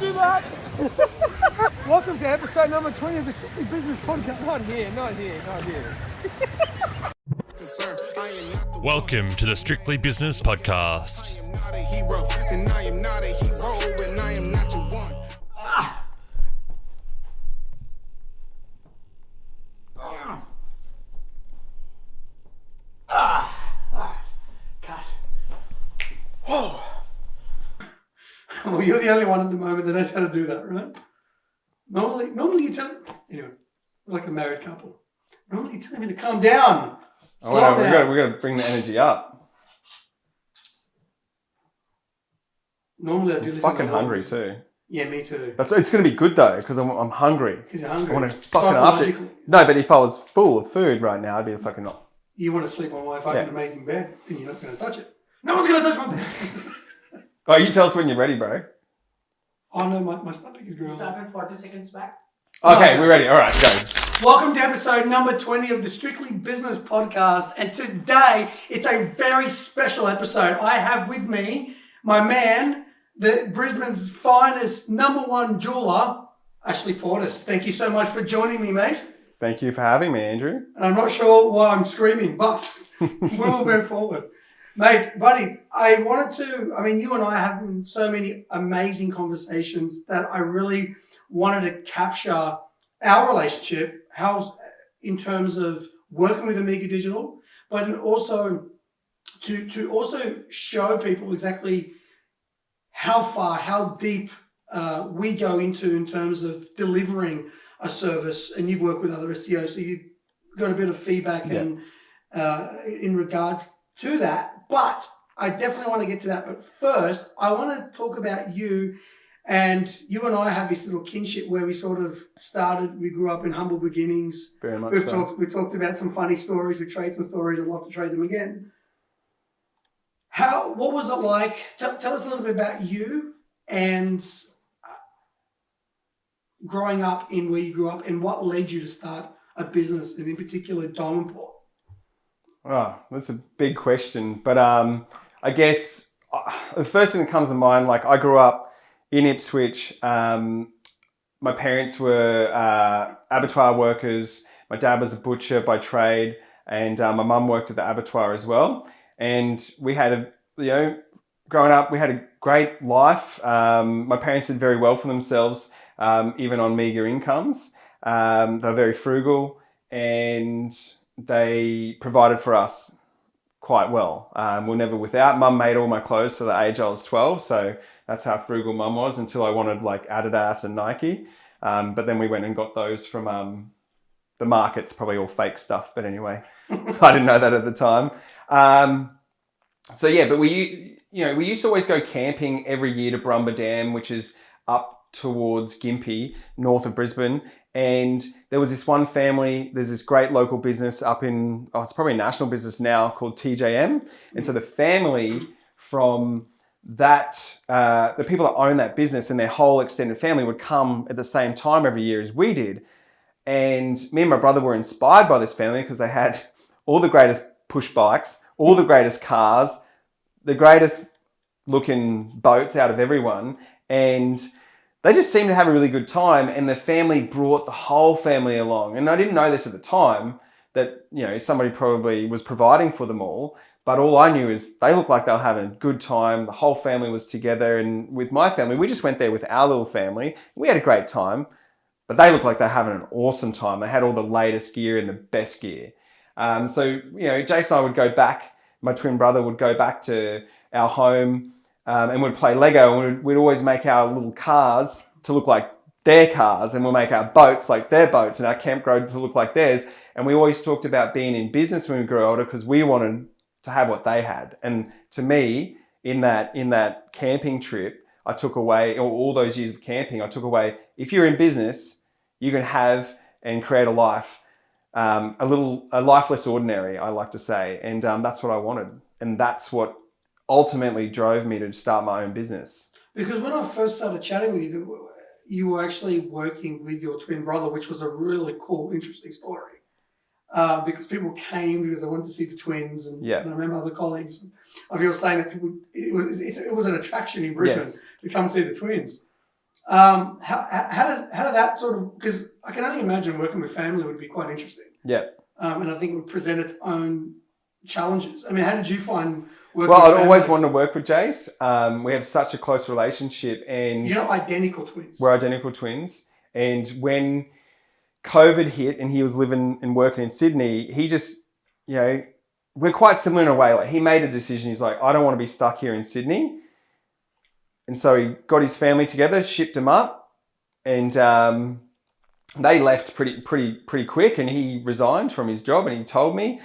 do that. Welcome to episode number 20 of the Strictly Business Podcast. Not here. Welcome to the Strictly Business Podcast. Cut. Whoa. Well, you're the only one at the moment that knows how to do that, right? Normally you tell... Anyway, we're like a married couple. Normally you tell me to calm down. Slow down. We're going to bring the energy up. Normally I do this. Fucking hungry too. Yeah, me too. It's going to be good though, because I'm hungry. Because you're hungry. I want to fucking after. No, but if I was full of food right now, I'd be fucking not. You want to sleep on my fucking amazing bed, and you're not going to touch it. No one's going to touch my bed. Oh, you tell us when you're ready, bro. Oh no, my stomach is growing. Started 40 seconds back. Okay, we're ready. All right, go. Welcome to episode number 20 of the Strictly Business Podcast. And today, it's a very special episode. I have with me my man, Brisbane's finest #1 jeweler, Ashley Portas. Thank you so much for joining me, mate. Thank you for having me, Andrew. And I'm not sure why I'm screaming, but we'll move forward. Mate, buddy, you and I are having so many amazing conversations that I really wanted to capture our relationship, how in terms of working with Amiga Digital, but also to also show people exactly how far, how deep we go into in terms of delivering a service. And you've worked with other SEOs, so you've got a bit of feedback in regards to that. But I definitely want to get to that. But first, I want to talk about you. And you and I have this little kinship where we sort of started. We grew up in humble beginnings. Very much We've talked about some funny stories. We trade some stories. I'd love to trade them again. What was it like? Tell us a little bit about you and growing up in where you grew up, and what led you to start a business, and in particular, Diamondport. Oh, that's a big question. But I guess the first thing that comes to mind, like I grew up in Ipswich. My parents were abattoir workers. My dad was a butcher by trade, and my mum worked at the abattoir as well. And we had growing up, we had a great life. My parents did very well for themselves, even on meager incomes. They're very frugal, and they provided for us quite well. We're never without. Mum made all my clothes to the age I was 12, so that's how frugal Mum was until I wanted like Adidas and Nike. But then we went and got those from the markets, probably all fake stuff. But anyway, I didn't know that at the time. But we used to always go camping every year to Brumba Dam, which is up towards Gympie, north of Brisbane. And there was this one family, there's this great local business up in, it's probably a national business now, called TJM. And so the family from that, the people that own that business and their whole extended family would come at the same time every year as we did. And me and my brother were inspired by this family because they had all the greatest push bikes, all the greatest cars, the greatest looking boats out of everyone. And they just seemed to have a really good time, and the family brought the whole family along. And I didn't know this at the time, that somebody probably was providing for them all. But all I knew is they looked like they were having a good time. The whole family was together. And with my family, we just went there with our little family. We had a great time, but they looked like they were having an awesome time. They had all the latest gear and the best gear. So Jason and I would go back, my twin brother would go back to our home, and we'd play Lego, and we'd always make our little cars to look like their cars, and we'll make our boats like their boats, and our campground to look like theirs. And we always talked about being in business when we grew older because we wanted to have what they had. And to me, in that camping trip, I took away, all those years of camping, I took away, if you're in business, you can have and create a life, a life less ordinary, I like to say. And that's what I wanted. And that's what ultimately drove me to start my own business. Because when I first started chatting with you, you were actually working with your twin brother, which was a really cool, interesting story. Because people came because they wanted to see the twins, and I remember other colleagues of yours saying that it was an attraction in Brisbane to come see the twins. How did that sort of, because I can only imagine working with family would be quite interesting. Yeah. And I think it would present its own challenges. I mean, how did you find working Well, with I'd family? always wanted to work with Jace. We have such a close relationship, and You're identical twins. we're identical twins. And when COVID hit and he was living and working in Sydney, he just, we're quite similar in a way. Like, he made a decision. He's like, I don't want to be stuck here in Sydney. And so he got his family together, shipped them up, and they left pretty quick. And he resigned from his job, and he told me.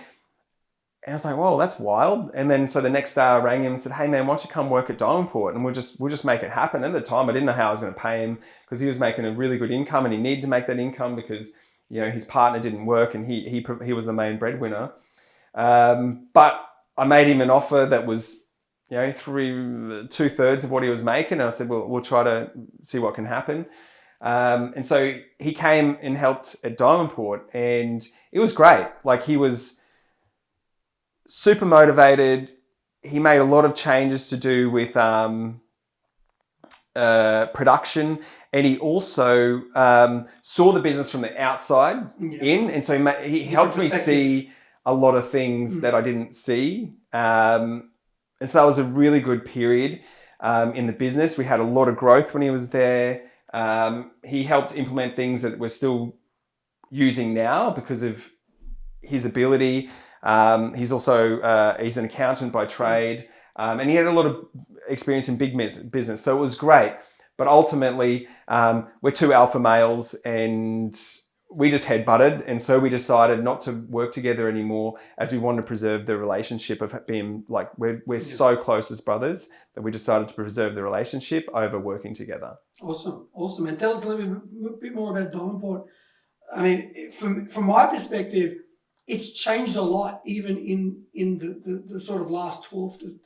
And I was like, "Whoa, that's wild!" And then so the next day, I rang him and said, "Hey, man, why don't you come work at Diamondport, and we'll just make it happen." At the time, I didn't know how I was going to pay him because he was making a really good income, and he needed to make that income because his partner didn't work, and he was the main breadwinner. But I made him an offer that was 2/3 of what he was making, and I said, "Well, we'll try to see what can happen." And so he came and helped at Diamondport, and it was great. Like, he was super motivated. He made a lot of changes to do with production, and he also saw the business from the outside in, and so he helped me see a lot of things that I didn't see. And so that was a really good period in the business. We had a lot of growth when he was there. He helped implement things that we're still using now because of his ability. He's also he's an accountant by trade, and he had a lot of experience in big business, so it was great. But ultimately, we're two alpha males, and we just headbutted, and so we decided not to work together anymore, as we wanted to preserve the relationship of being like we're so close as brothers that we decided to preserve the relationship over working together. Awesome. And tell us a little bit more about Diamondport. I mean, from my perspective, it's changed a lot, even in the sort of last 12 to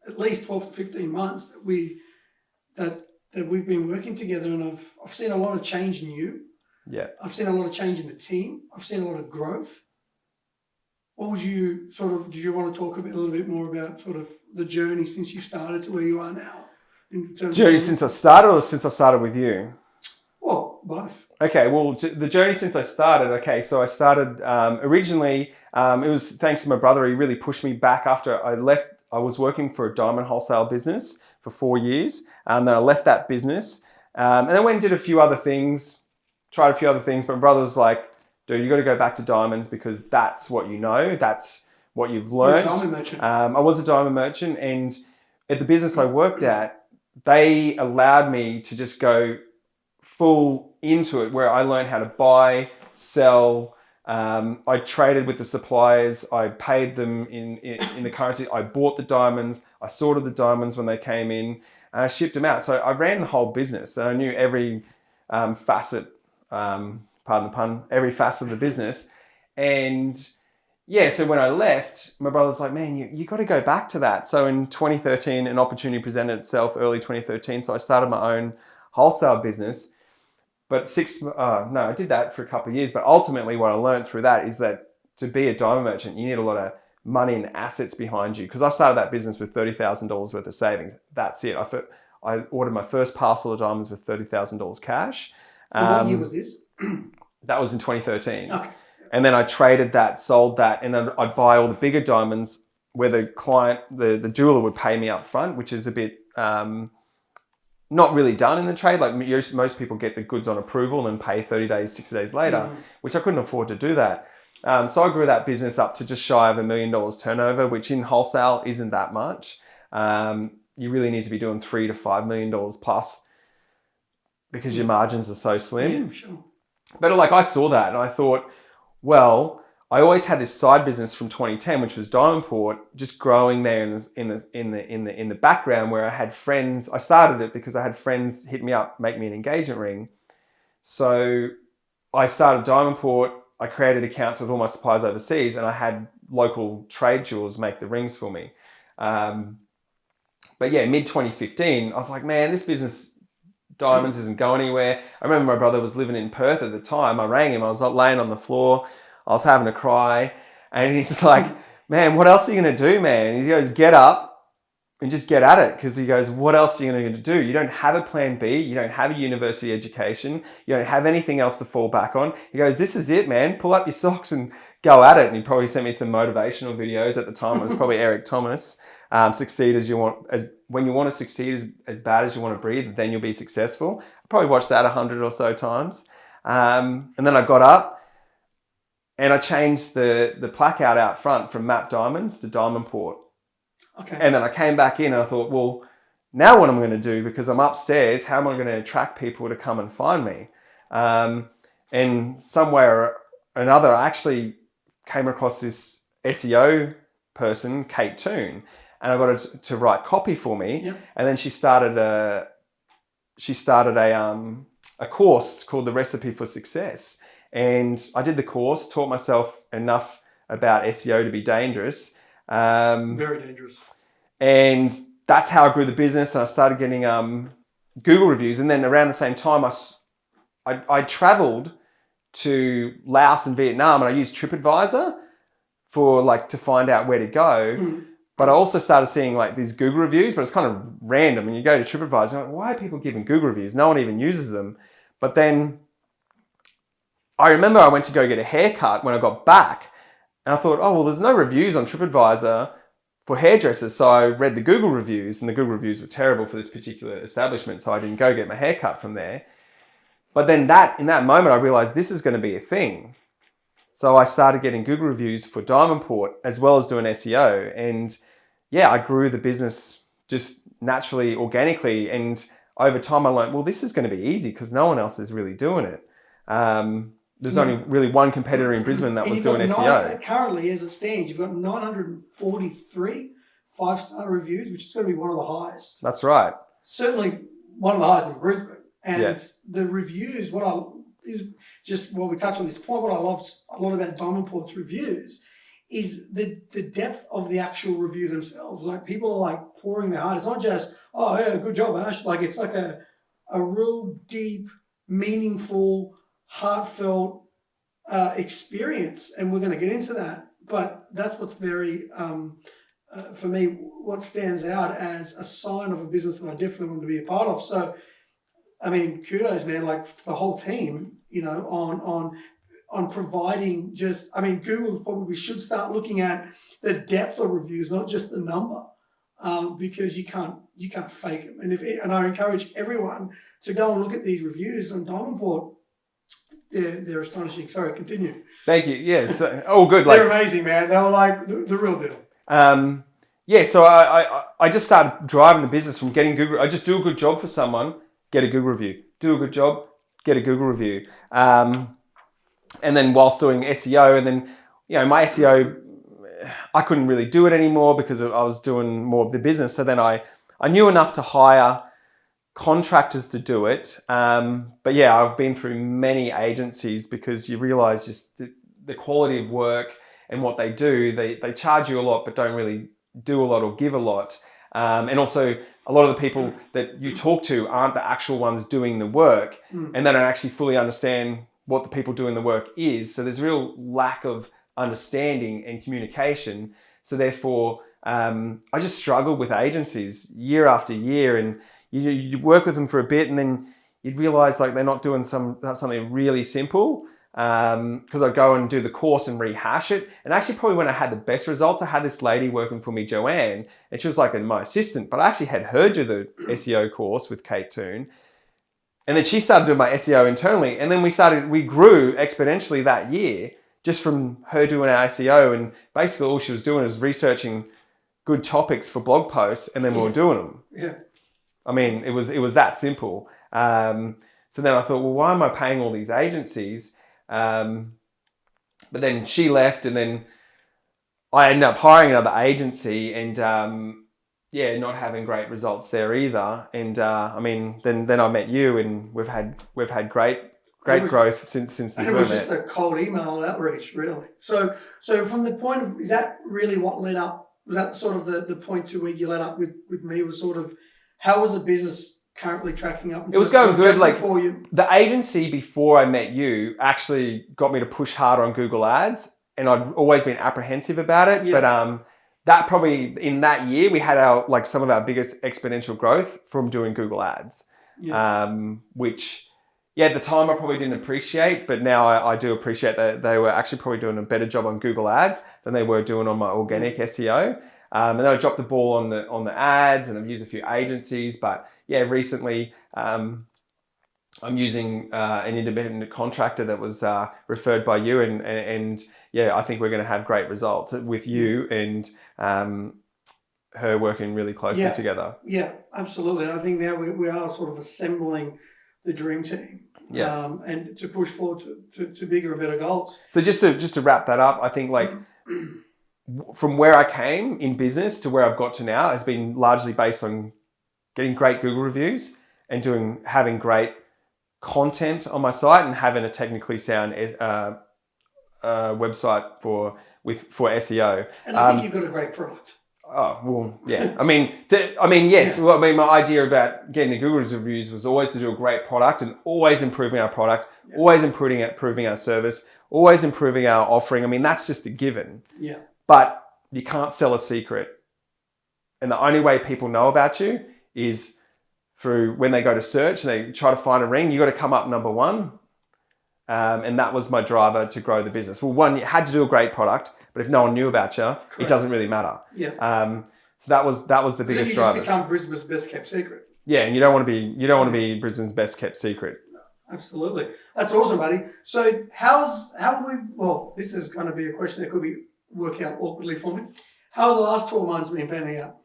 at least 12 to 15 months that we've been working together, and I've seen a lot of change in you. Yeah. I've seen a lot of change in the team. I've seen a lot of growth. What would you do you want to talk a little bit more about sort of the journey since you started to where you are now? Journey since I started, or since I started with you? Well, both. Okay, well, the journey since I started, so I started originally, it was thanks to my brother. He really pushed me back after I left. I was working for a diamond wholesale business for 4 years, and then I left that business, and then went and did a few other things, tried a few other things. But my brother was like, dude, you got to go back to diamonds because that's what you know, that's what you've learned. You're a diamond merchant. I was a diamond merchant, and at the business I worked at, they allowed me to just go full into it, where I learned how to buy, sell. I traded with the suppliers. I paid them in the currency. I bought the diamonds. I sorted the diamonds when they came in, and I shipped them out. So I ran the whole business, and I knew every facet, pardon the pun, every facet of the business. And so when I left, my brother was like, man, you got to go back to that. So in 2013, an opportunity presented itself, early 2013. So I started my own wholesale business. But I did that for a couple of years. But ultimately what I learned through that is that to be a diamond merchant, you need a lot of money and assets behind you. Because I started that business with $30,000 worth of savings. That's it. I ordered my first parcel of diamonds with $30,000 cash. What year was this? That was in 2013. Okay. And then I traded that, sold that, and then I'd buy all the bigger diamonds where the client, the jeweler would pay me up front, which is a bit not really done in the trade. Like most people get the goods on approval and pay 30 days, 60 days later, which I couldn't afford to do that. So I grew that business up to just shy of $1 million turnover, which in wholesale isn't that much. You really need to be doing $3 to $5 million plus because your margins are so slim. Yeah, sure. But like I saw that and I thought, well, I always had this side business from 2010, which was Diamondport, just growing there in the background, where I had friends. I started it because I had friends hit me up, make me an engagement ring. So I started Diamondport. I created accounts with all my suppliers overseas, and I had local trade jewelers make the rings for me. But yeah, mid 2015, I was like, man, this business diamonds isn't going anywhere. I remember my brother was living in Perth at the time. I rang him. I was laying on the floor. I was having a cry, and he's like, man, what else are you going to do, man? He goes, get up, and just get at it. Because he goes, what else are you going to do? You don't have a plan B. You don't have a university education. You don't have anything else to fall back on. He goes, this is it, man. Pull up your socks and go at it. And he probably sent me some motivational videos at the time. It was probably Eric Thomas. Succeed as you want. When you want to succeed as bad as you want to breathe, then you'll be successful. I probably watched that 100 or so times. And then I got up and I changed the placard out front from Map Diamonds to Diamond Port. Okay. And then I came back in and I thought, well, now what I'm going to do, because I'm upstairs, how am I going to attract people to come and find me? And somewhere or another, I actually came across this SEO person, Kate Toon, and I got her to write copy for me. Yep. And then she started a course called The Recipe for Success. And I did the course, taught myself enough about SEO to be dangerous. Very dangerous. And that's how I grew the business. And I started getting Google reviews. And then around the same time, I traveled to Laos and Vietnam, and I used TripAdvisor to find out where to go. Mm. But I also started seeing these Google reviews, but it's kind of random. And you go to TripAdvisor, you're like, why are people giving Google reviews? No one even uses them. But then I remember I went to go get a haircut when I got back, and I thought, oh, well, there's no reviews on TripAdvisor for hairdressers. So I read the Google reviews, and the Google reviews were terrible for this particular establishment. So I didn't go get my haircut from there. But then in that moment, I realized this is going to be a thing. So I started getting Google reviews for Diamond Port as well as doing SEO. And yeah, I grew the business just naturally, organically. And over time, I learned, well, this is going to be easy because no one else is really doing it. There's only really one competitor in Brisbane that was doing SEO. Currently, as it stands, you've got 943 five-star reviews, which is going to be one of the highest. That's right. Certainly one of the highest in Brisbane. And Yes. the reviews, is just what we touched on this point, what I love a lot about Diamond Port's reviews is the depth of the actual review themselves. Like, people are pouring their heart. It's not just, oh yeah, good job, Ash. It's like a real deep, meaningful, heartfelt experience, and we're going to get into that. But that's what's very, for me, what stands out as a sign of a business that I definitely want to be a part of. So, I mean, kudos, man, the whole team, on providing Google probably should start looking at the depth of reviews, not just the number, because you can't fake them. And I encourage everyone to go and look at these reviews on Diamond Port. They're astonishing. Sorry, continue. Thank you. Yeah, so, all good. They're amazing, man. They were the real deal. Yeah, so I just started driving the business from getting Google. I just do a good job for someone, get a Google review. Do a good job, get a Google review. And then whilst doing SEO, and then, my SEO, I couldn't really do it anymore because I was doing more of the business. So then I knew enough to hire contractors to do it. But yeah, I've been through many agencies because you realize just the quality of work and what they do. They charge you a lot, but don't really do a lot or give a lot. And also, a lot of the people that you talk to aren't the actual ones doing the work, and they don't actually fully understand what the people doing the work is. So there's real lack of understanding and communication. So therefore, I just struggled with agencies year after year, and you work with them for a bit, and then you'd realize they're not doing something really simple. Because I'd go and do the course and rehash it. And actually, probably when I had the best results, I had this lady working for me, Joanne, and she was my assistant, but I actually had her do the SEO course with Kate Toon. And then she started doing my SEO internally. And then we grew exponentially that year just from her doing our SEO. And basically all she was doing was researching good topics for blog posts, and then we were doing them. Yeah. I mean, it was that simple. So then I thought, well, why am I paying all these agencies? But then she left, and then I ended up hiring another agency, and not having great results there either. And then I met you, and we've had great growth since then. It was just a cold email outreach, really. So from the point of, is that really what led up? Was that sort of the point to where you led up with me? Was sort of, how was the business currently tracking up? It was going good. Before you... The agency before I met you actually got me to push harder on Google Ads, and I'd always been apprehensive about it. Yeah. But that probably in that year we had some of our biggest exponential growth from doing Google Ads, which at the time I probably didn't appreciate, but now I do appreciate that they were actually probably doing a better job on Google Ads than they were doing on my organic SEO. And then I dropped the ball on the ads, and I've used a few agencies, but recently I'm using an independent contractor that was referred by you, and I think we're going to have great results with you and her working really closely together. Yeah, absolutely. And I think now we are sort of assembling the dream team, and to push forward to bigger and better goals. So just to wrap that up, I think from where I came in business to where I've got to now has been largely based on getting great Google reviews and having great content on my site and having a technically sound website for SEO. And I think you've got a great product. Oh, well, yeah. Yes. Well, my idea about getting the Google reviews was always to do a great product and always improving our product, always improving our service, always improving our offering. That's just a given. Yeah. But you can't sell a secret. And the only way people know about you is through when they go to search and they try to find a ring, you got to come up number one. And that was my driver to grow the business. Well, one, you had to do a great product, but if no one knew about you, Correct. It doesn't really matter. Yeah. So that was the biggest driver. You just become Brisbane's best kept secret. Yeah, and you don't want to be Brisbane's best kept secret. No, absolutely. That's awesome, buddy. So this is going to be a question that could be work out awkwardly for me. How's the last 12 months been panning out?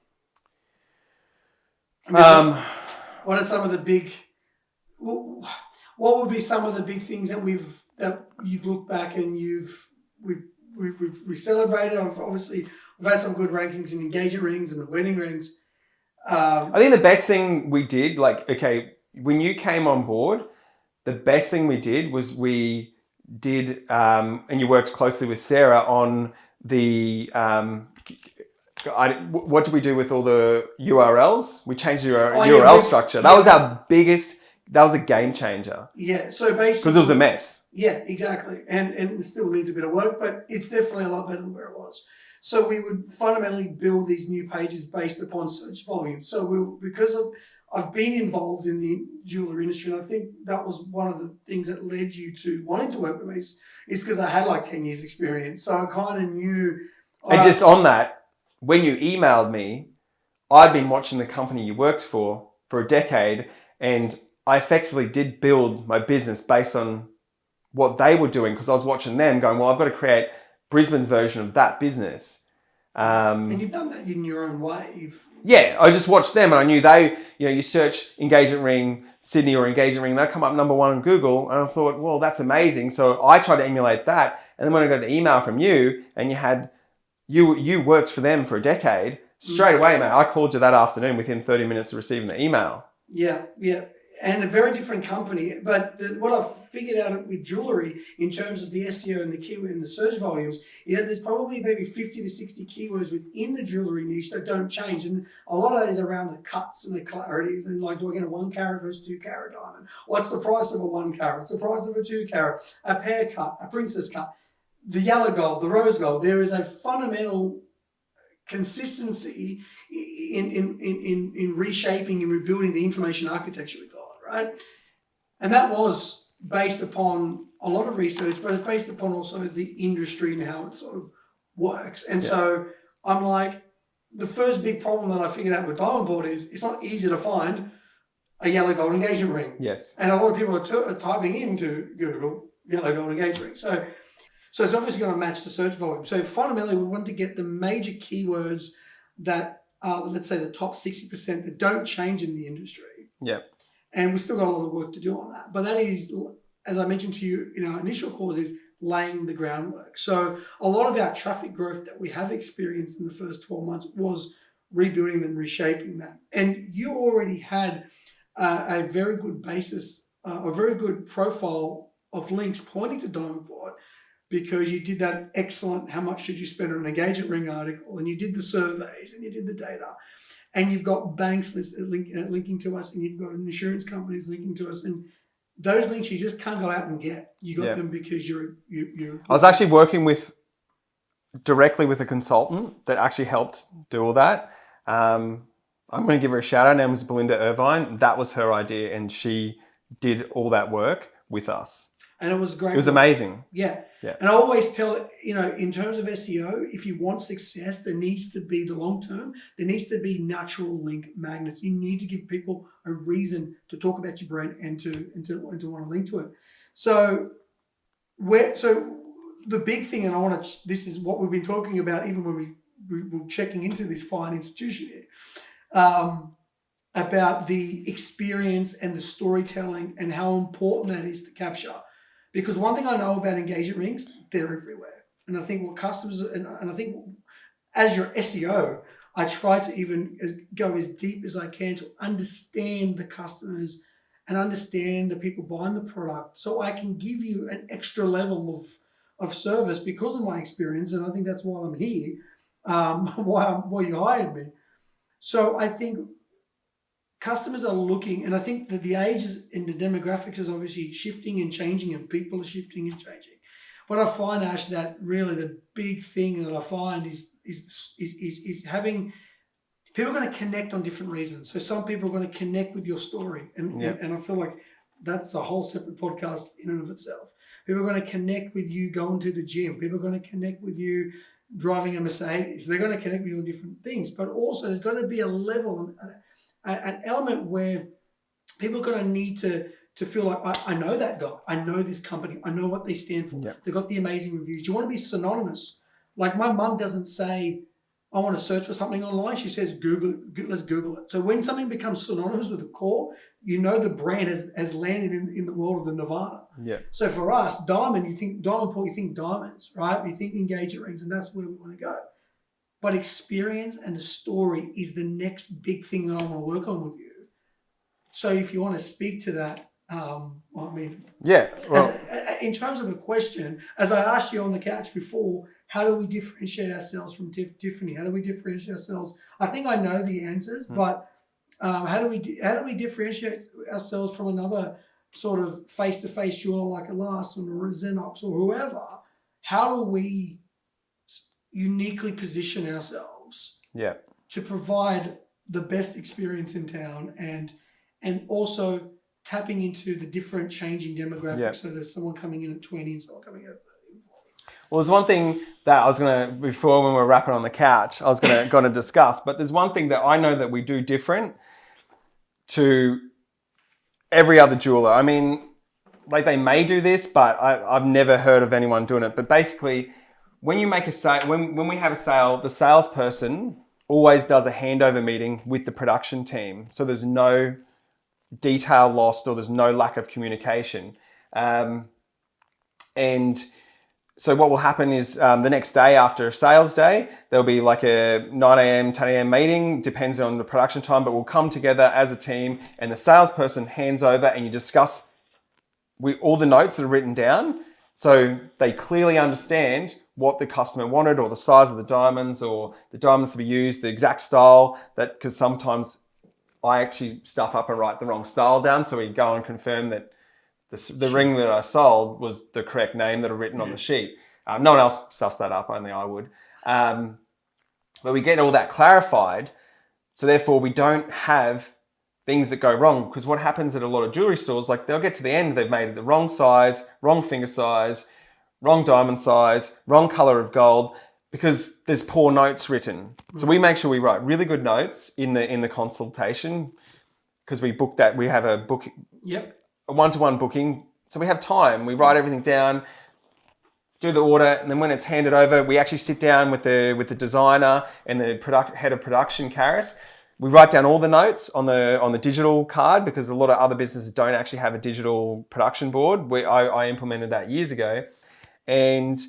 What are some of the big? What would be some of the big things that you've looked back and we celebrated? Obviously, we've had some good rankings in engagement rings and the wedding rings. I think the best thing we did, when you came on board, the best thing we did was we did, and you worked closely with Sarah on the. What did we do with all the URLs? We changed the URL structure. That was our biggest. That was a game changer. Yeah. So basically, because it was a mess. Yeah, exactly. And it still needs a bit of work, but it's definitely a lot better than where it was. So we would fundamentally build these new pages based upon search volume. So I've been involved in the jewelry industry, and I think that was one of the things that led you to wanting to work with me is because I had 10 years experience. So I kind of knew. And just on that, when you emailed me, I'd been watching the company you worked for a decade, and I effectively did build my business based on what they were doing because I was watching them going, well, I've got to create Brisbane's version of that business. And you've done that in your own way. Yeah, I just watched them and I knew you search engagement ring Sydney or engagement ring, they'll come up number one on Google. And I thought, well, that's amazing. So I tried to emulate that. And then when I got the email from you and you worked for them for a decade, straight away, mate, I called you that afternoon within 30 minutes of receiving the email. Yeah. And a very different company. But what I've figured out with jewelry in terms of the SEO and the keyword and the search volumes is that there's probably maybe 50 to 60 keywords within the jewelry niche that don't change. And a lot of that is around the cuts and the clarities. And do I get a 1 carat versus 2 carat diamond? What's the price of a 1 carat? What's the price of a 2 carat? A pear cut, a princess cut, the yellow gold, the rose gold. There is a fundamental consistency in reshaping and rebuilding the information architecture we got, right? And that was based upon a lot of research, but it's based upon also the industry and how it sort of works. And so I'm like, the first big problem that I figured out with Diamond Board is it's not easy to find a yellow gold engagement ring. Yes. And a lot of people are typing into Google yellow gold engagement ring. So it's obviously going to match the search volume. So fundamentally, we want to get the major keywords that are, let's say, the top 60% that don't change in the industry. Yeah. And we've still got a lot of work to do on that. But that is, as I mentioned to you in our initial calls, is laying the groundwork. So a lot of our traffic growth that we have experienced in the first 12 months was rebuilding and reshaping that. And you already had a very good basis, a very good profile of links pointing to Diamond Board, because you did that excellent how much should you spend on an engagement ring article, and you did the surveys and you did the data, and you've got banks linking to us, and you've got insurance companies linking to us, and those links you just can't go out and get. You got them because you're. I was actually working with directly with a consultant that actually helped do all that. I'm going to give her a shout out. Her name was Belinda Irvine. That was her idea, and she did all that work with us. And it was great. It was amazing. Yeah. Yeah. And I always tell, in terms of SEO, if you want success, there needs to be the long term. There needs to be natural link magnets. You need to give people a reason to talk about your brand and to want to link to it. So the big thing, and this is what we've been talking about even when we were checking into this fine institution here, about the experience and the storytelling and how important that is to capture. Because one thing I know about engagement rings, they're everywhere. And I think what customers, and I think as your SEO, I try to even go as deep as I can to understand the customers and understand the people buying the product, so I can give you an extra level of service because of my experience. And I think that's why I'm here, why you hired me. So I think customers are looking, and I think that the ages and the demographics is obviously shifting and changing, and people are shifting and changing. But I find, Ash, that really the big thing that I find is having people are going to connect on different reasons. So some people are going to connect with your story, and I feel like that's a whole separate podcast in and of itself. People are going to connect with you going to the gym. People are going to connect with you driving a Mercedes. They're going to connect with you on different things. But also there's going to be a level, an element where people are going to need to feel like, I know that guy. I know this company. I know what they stand for. Yep. They've got the amazing reviews. You want to be synonymous. Like my mum doesn't say, I want to search for something online. She says, let's Google it. So when something becomes synonymous with the core, the brand has landed in the world of the Nirvana. Yeah. So for us, diamond, you think diamond port, you think diamonds, right? You think engagement rings, and that's where we want to go. But experience and the story is the next big thing that I want to work on with you. So if you want to speak to that, in terms of a question, as I asked you on the couch before, how do we differentiate ourselves from Tiffany? How do we differentiate ourselves? I think I know the answers, but how do we differentiate ourselves from another sort of face-to-face jeweler like a Larson or a Xenox or whoever? How do we uniquely position ourselves to provide the best experience in town and also tapping into the different changing demographics? So there's someone coming in at 20 and someone coming in at 30. Well, there's one thing that I was going to, before when we were rapping on the couch, I was going to discuss, but there's one thing that I know that we do different to every other jeweler. I mean, like they may do this, but I've never heard of anyone doing it. But basically, when you make a sale, when we have a sale, the salesperson always does a handover meeting with the production team. So there's no detail lost or there's no lack of communication. And so what will happen is the next day after sales day, there'll be like a 9 a.m., 10 a.m. meeting, depends on the production time, but we'll come together as a team and the salesperson hands over and you discuss all the notes that are written down so they clearly understand what the customer wanted or the size of the diamonds or the diamonds to be used, the exact style, because sometimes I actually stuff up and write the wrong style down. So we go and confirm that the ring that I sold was the correct name that are written on the sheet. No one else stuffs that up, only I would. But we get all that clarified. So therefore we don't have things that go wrong, because what happens at a lot of jewelry stores, like they'll get to the end, they've made it the wrong size, wrong finger size, wrong diamond size, wrong color of gold, because there's poor notes written. So we make sure we write really good notes in the consultation, because we book that, we have a book, a one-to-one booking. So we have time, we write everything down, do the order, and then when it's handed over, we actually sit down with the designer and the head of production, Karis. We write down all the notes on the digital card, because a lot of other businesses don't actually have a digital production board. I implemented that years ago. And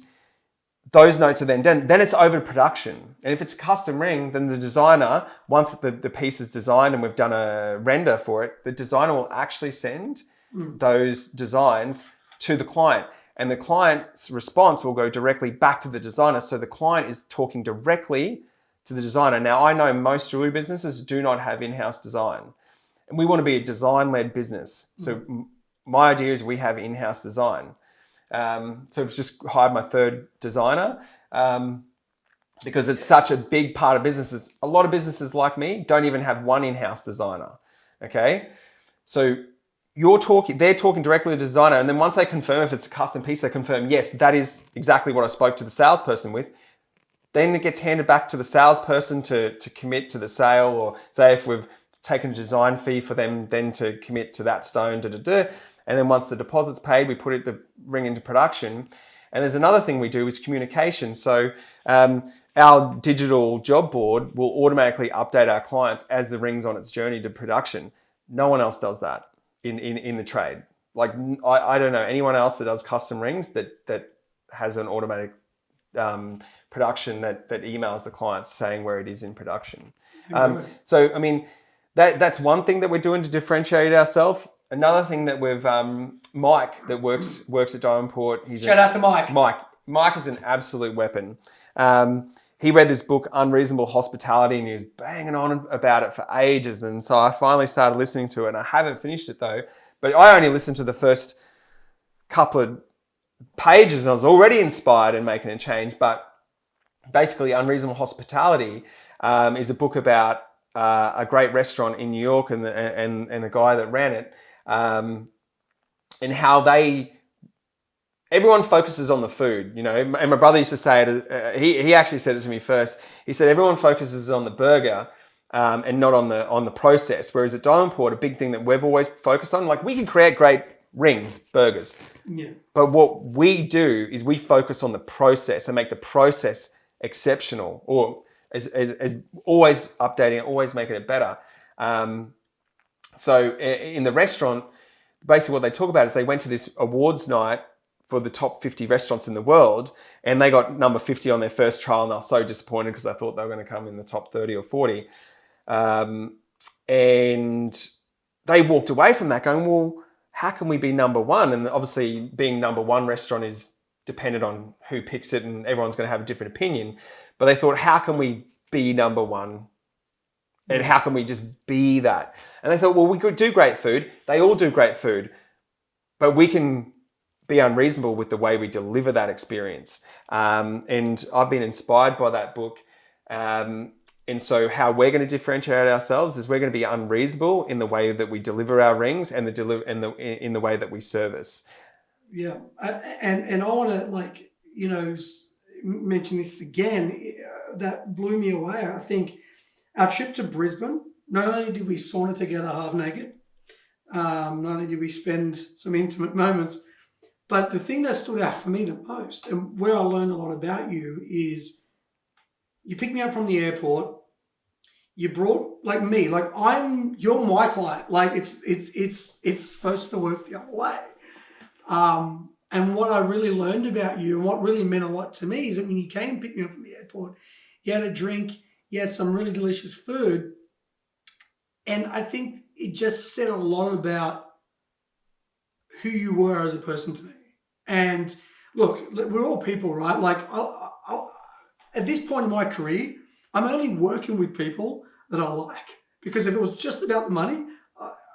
those notes are then done. Then it's over to production. And if it's a custom ring, then the designer, once the piece is designed and we've done a render for it, the designer will actually send those designs to the client. And the client's response will go directly back to the designer. So the client is talking directly to the designer. Now, I know most jewelry businesses do not have in-house design. And we want to be a design-led business. So my idea is we have in-house design. So I've just hired my third designer. because it's such a big part of businesses. A lot of businesses like me don't even have one in-house designer. Okay, so they're talking directly to the designer, and then once they confirm if it's a custom piece, they confirm, yes, that is exactly what I spoke to the salesperson with. Then it gets handed back to the salesperson to commit to the sale, or say if we've taken a design fee for them, then to commit to that stone, and then once the deposit's paid, we put the ring into production. And there's another thing we do is communication. So our digital job board will automatically update our clients as the ring's on its journey to production. No one else does that in the trade. Like I don't know anyone else that does custom rings that has an automatic production that emails the clients saying where it is in production. So I mean, that's one thing that we're doing to differentiate ourselves. Another thing that we've Mike that works at Diamond Port. Shout out to Mike. Mike is an absolute weapon. He read this book, Unreasonable Hospitality, and he was banging on about it for ages. And so I finally started listening to it, and I haven't finished it though. But I only listened to the first couple of pages, and I was already inspired and making a change. But basically, Unreasonable Hospitality is a book about a great restaurant in New York and the guy that ran it, and how everyone focuses on the food, you know. And my brother used to say it. He actually said it to me first. He said everyone focuses on the burger and not on the process. Whereas at Diamond Port, a big thing that we've always focused on, like we can create great rings, burgers, but what we do is we focus on the process and make the process exceptional, or as always updating it, always making it better. So in the restaurant, basically what they talk about is they went to this awards night for the top 50 restaurants in the world, and they got number 50 on their first trial, and they were so disappointed because I thought they were going to come in the top 30 or 40. And they walked away from that going, well, how can we be number one? And obviously being number one restaurant is dependent on who picks it, and everyone's going to have a different opinion. But they thought, how can we be number one? And how can we just be that? And they thought, well, we could do great food. They all do great food, but we can be unreasonable with the way we deliver that experience. And I've been inspired by that book. And so how we're going to differentiate ourselves is we're going to be unreasonable in the way that we deliver our rings and in the way that we service. Yeah. And I want to mention this again. That blew me away. I think our trip to Brisbane, not only did we sauna together half naked, not only did we spend some intimate moments, but the thing that stood out for me the most, and where I learned a lot about you, is you picked me up from the airport. You brought you're my client. Like it's supposed to work the other way. And what I really learned about you, and what really meant a lot to me, is that when you came and picked me up from the airport, you had a drink, you had some really delicious food, and I think it just said a lot about who you were as a person to me. And look, we're all people, right? Like at this point in my career, I'm only working with people that I like, because if it was just about the money,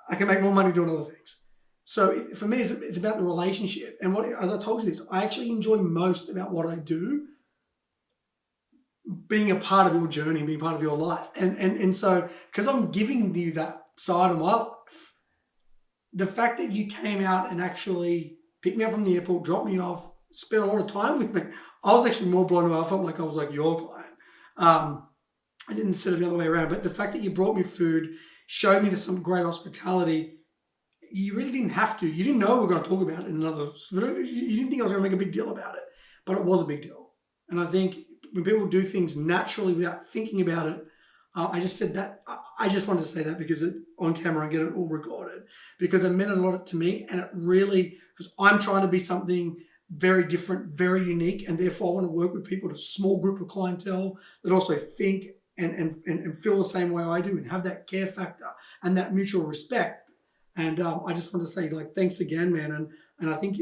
I can make more money doing other things. So for me, it's about the relationship. And as I told you this, I actually enjoy most about what I do being a part of your journey, being part of your life. And so, because I'm giving you that side of my life, the fact that you came out and actually picked me up from the airport, dropped me off, spent a lot of time with me, I was actually more blown away. I felt like I was like your client. I didn't set it the other way around. But the fact that you brought me food, showed me some great hospitality, you really didn't have to. You didn't know we were going to talk about it in another. You didn't think I was going to make a big deal about it, but it was a big deal. And I think when people do things naturally without thinking about it, I just said that. I just wanted to say that because on camera and get it all recorded, because it meant a lot to me, and it really, because I'm trying to be something very different, very unique, and therefore I want to work with people, with a small group of clientele that also think and feel the same way I do, and have that care factor and that mutual respect. And I just want to say, thanks again, man. And I think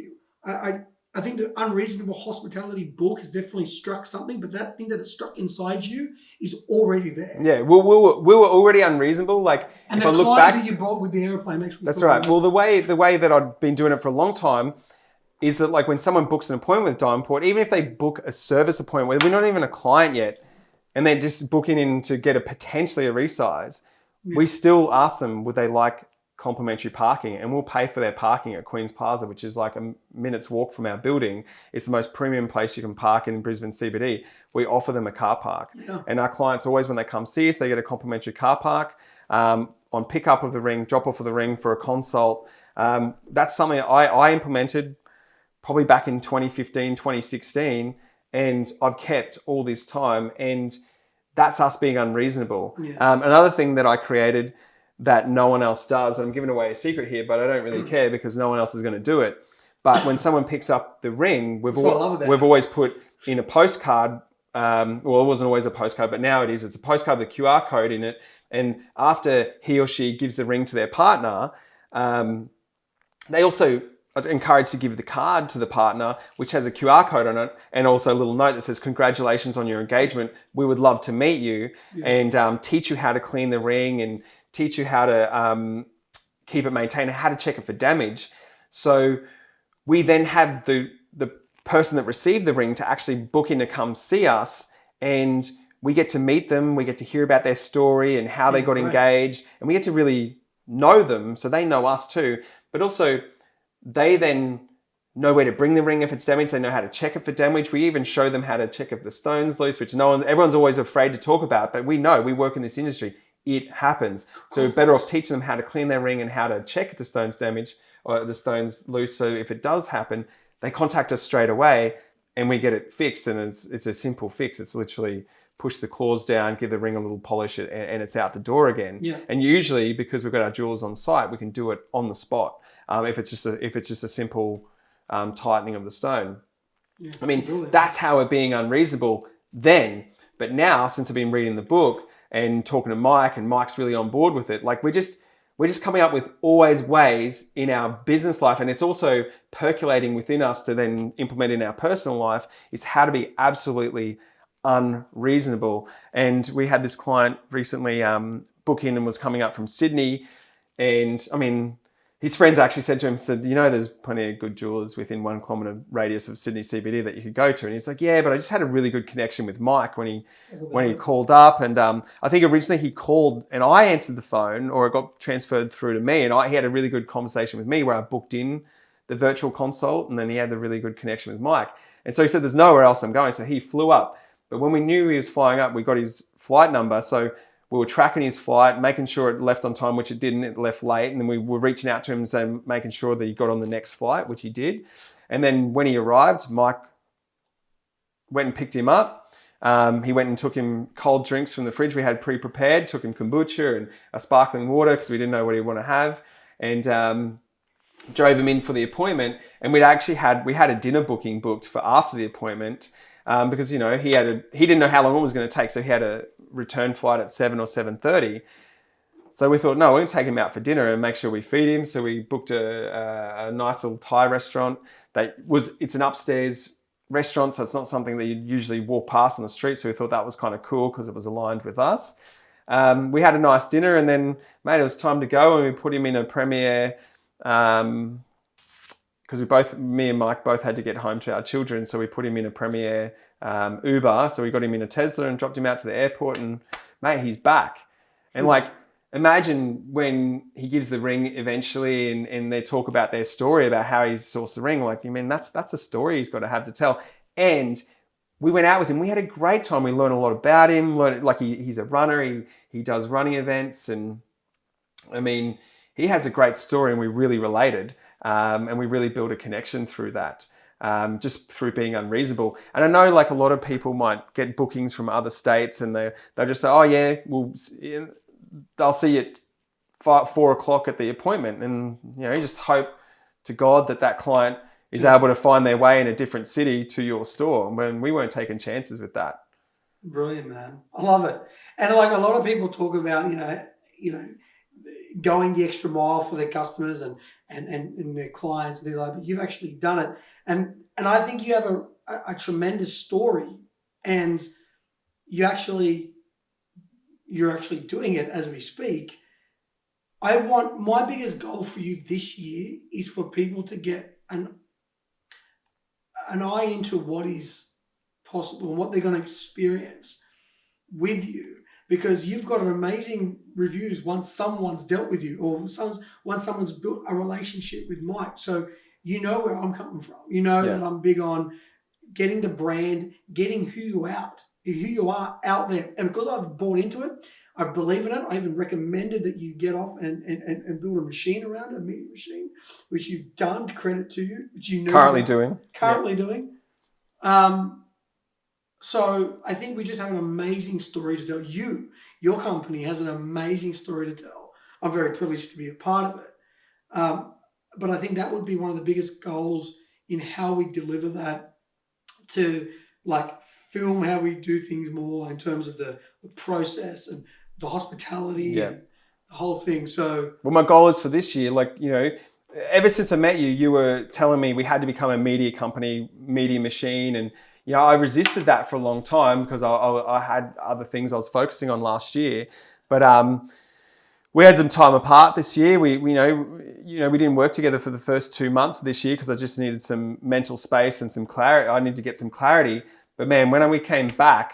I think the Unreasonable Hospitality book has definitely struck something, but that thing that it struck inside you is already there. Yeah, we were already unreasonable. And if the I look client back, that you brought with the airplane makes me. That's right. Well, the way that I've been doing it for a long time is that when someone books an appointment with Diamond Port, even if they book a service appointment, we're not even a client yet, and they're just booking in to get potentially a resize, Yeah. we still ask them, would they like complimentary parking? And we'll pay for their parking at Queen's Plaza, which is like a minute's walk from our building. It's the most premium place you can park in Brisbane CBD. We offer them a car park. Yeah. And our clients always, when they come see us, they get a complimentary car park on pickup of the ring, drop off of the ring for a consult. That's something I implemented probably back in 2015, 2016, and I've kept all this time, and that's us being unreasonable. Yeah. Another thing that I created that no one else does, and I'm giving away a secret here, but I don't really care because no one else is going to do it. But when someone picks up the ring, we've always put in a postcard, well, it wasn't always a postcard, but now it is. It's a postcard with a QR code in it. And after he or she gives the ring to their partner, they also are encouraged to give the card to the partner, which has a QR code on it, and also a little note that says, congratulations on your engagement. We would love to meet you and teach you how to clean the ring and teach you how to keep it maintained and how to check it for damage. So we then have the person that received the ring to actually book in to come see us, and we get to meet them, we get to hear about their story and how they got engaged, and we get to really know them so they know us too. But also they then know where to bring the ring if it's damaged. They know how to check it for damage. We even show them how to check if the stone's loose, which everyone's always afraid to talk about, but we know, we work in this industry, it happens. So we're better off teaching them how to clean their ring and how to check if the stone's damaged or the stone's loose. So if it does happen, they contact us straight away and we get it fixed. And it's a simple fix. It's literally push the claws down, give the ring a little polish, and it's out the door again. Yeah. And usually, because we've got our jewelers on site, we can do it on the spot. If it's just a simple tightening of the stone. Yeah, I mean, that's how we're being unreasonable then. But now, since I've been reading the book and talking to Mike, and Mike's really on board with it, like we're just coming up with always ways in our business life, and it's also percolating within us to then implement in our personal life, is how to be absolutely unreasonable. And we had this client recently book in and was coming up from Sydney, and I mean, his friends actually said to him, there's plenty of good jewelers within 1 kilometre radius of Sydney CBD that you could go to. And he's like, yeah, but I just had a really good connection with Mike when he called up. And I think originally he called and I answered the phone, or it got transferred through to me. And he had a really good conversation with me where I booked in the virtual consult, and then he had the really good connection with Mike. And so he said, there's nowhere else I'm going. So he flew up. But when we knew he was flying up, we got his flight number. So we were tracking his flight, making sure it left on time, which it didn't, it left late. And then we were reaching out to him and saying, making sure that he got on the next flight, which he did. And then when he arrived, Mike went and picked him up. He went and took him cold drinks from the fridge we had pre-prepared, took him kombucha and a sparkling water because we didn't know what he'd want to have. And drove him in for the appointment. And we had a dinner booking booked for after the appointment. Because, he didn't know how long it was going to take. So he had a return flight at 7 or 7:30. So we thought, no, we're going to take him out for dinner and make sure we feed him. So we booked a nice little Thai restaurant. It's an upstairs restaurant, so it's not something that you'd usually walk past on the street. So we thought that was kind of cool because it was aligned with us. We had a nice dinner, and then, mate, it was time to go, and we put him in a Premier, because me and Mike both had to get home to our children. So we put him in a Premier Uber. So we got him in a Tesla and dropped him out to the airport, and mate, he's back. And imagine when he gives the ring eventually and they talk about their story about how he sourced the ring. That's a story he's got to have to tell. And we went out with him. We had a great time. We learned a lot about him. He's a runner. He does running events. And I mean, he has a great story, and we really related. And we really built a connection through that, just through being unreasonable. And I know a lot of people might get bookings from other states, and they'll just say, oh yeah, they'll see you at 4 o'clock at the appointment. And, you just hope to God that client is able to find their way in a different city to your store. When we weren't taking chances with that. Brilliant, man. I love it. And a lot of people talk about, going the extra mile for their customers and their clients, and they're like, but you've actually done it. And I think you have a tremendous story, and you're actually doing it as we speak. My biggest goal for you this year is for people to get an eye into what is possible and what they're going to experience with you because you've got an amazing reviews once someone's dealt with you or once someone's built a relationship with Mike. So you know where I'm coming from. You know that I'm big on getting the brand, getting who you are out there. And because I've bought into it, I believe in it. I even recommended that you get off and build a machine around it, a media machine, which you've done, credit to you, which you know currently doing. So I think we just have an amazing story to tell. Your company has an amazing story to tell. I'm very privileged to be a part of it. But I think that would be one of the biggest goals in how we deliver that to like film how we do things more in terms of the process and the hospitality and the whole thing. So, well, my goal is for this year, like, you know, ever since I met you, you were telling me we had to become a media company, media machine. And, you know, I resisted that for a long time because I had other things I was focusing on last year. But we had some time apart this year. We didn't work together for the first 2 months of this year because I just needed some mental space and some clarity. I needed to get some clarity. But man, when we came back,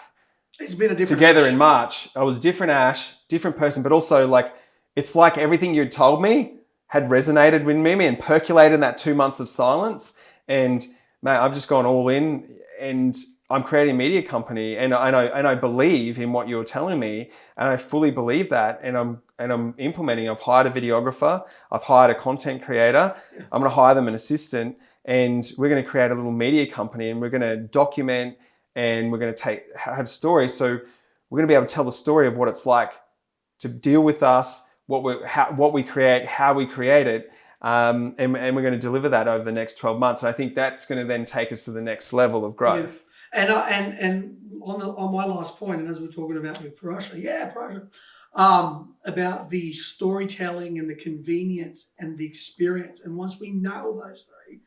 it's been a different together Ash. In March, I was different Ash, different person, but also like, it's like everything you'd told me had resonated with me and percolated in that 2 months of silence. And man, I've just gone all in and I'm creating a media company and I believe in what you're telling me and I fully believe that and I'm implementing. I've hired a videographer, I've hired a content creator, I'm going to hire them an assistant and we're going to create a little media company and we're going to document and we're going to have stories. So we're going to be able to tell the story of what it's like to deal with us, what we create, how we create it. And we're going to deliver that over the next 12 months. And I think that's going to then take us to the next level of growth. Yeah. And on my last point, and as we're talking about with Parasha, about the storytelling and the convenience and the experience. And once we nail those three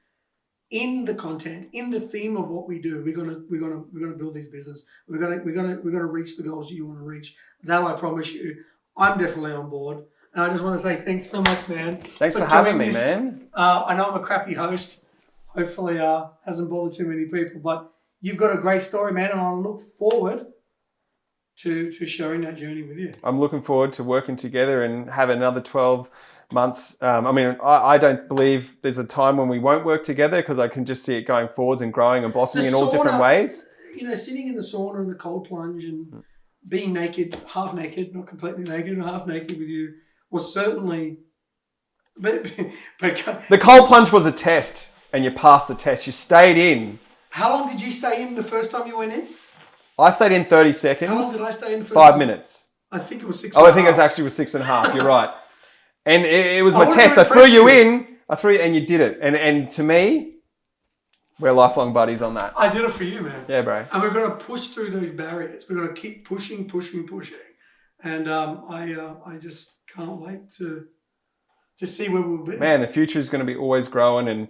in the content, in the theme of what we do, we're gonna build this business. We're gonna reach the goals that you want to reach. That I promise you. I'm definitely on board. And I just want to say thanks so much, man. Thanks for having me, man. I know I'm a crappy host. Hopefully, hasn't bothered too many people, but you've got a great story, man, and I look forward to sharing that journey with you. I'm looking forward to working together and have another 12 months. I don't believe there's a time when we won't work together because I can just see it going forwards and growing and blossoming in all different ways. You know, sitting in the sauna and the cold plunge and being naked, half naked, not completely naked, half naked with you was certainly... But the cold plunge was a test and you passed the test. You stayed in. How long did you stay in the first time you went in? I stayed in 30 seconds. How long did I stay in? 5 minutes. I think it was 6. I think it was actually 6.5. You're right. And it was my test. I threw you in. And you did it. And to me, we're lifelong buddies on that. I did it for you, man. Yeah, bro. And we're going to push through those barriers. We're going to keep pushing. And I just can't wait to see where we'll be. Man, the future is going to be always growing. And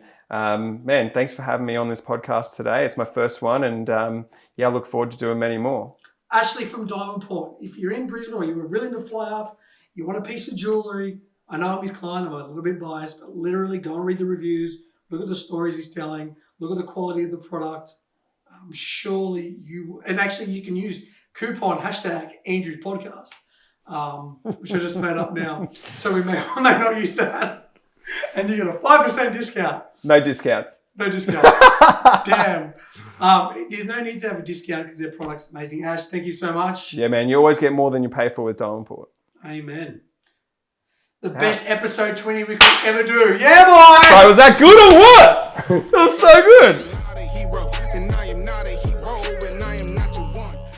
man, thanks for having me on this podcast today. It's my first one. And I look forward to doing many more. Ashley from Diamond Port. If you're in Brisbane or you were willing to fly up, you want a piece of jewellery, I know I'm his client, I'm a little bit biased, but literally go and read the reviews, look at the stories he's telling, look at the quality of the product. Surely you, and actually you can use coupon #Andrew'sPodcast, which I just made up now. So we may or may not use that. And you get a 5% discount. No discounts. No discount. Damn. There's no need to have a discount because their product's amazing. Ash, thank you so much. Yeah, man. You always get more than you pay for with Diamond Port. Amen. The best episode 20 we could ever do. Yeah, boy! Bro, was that good or what? That was so good.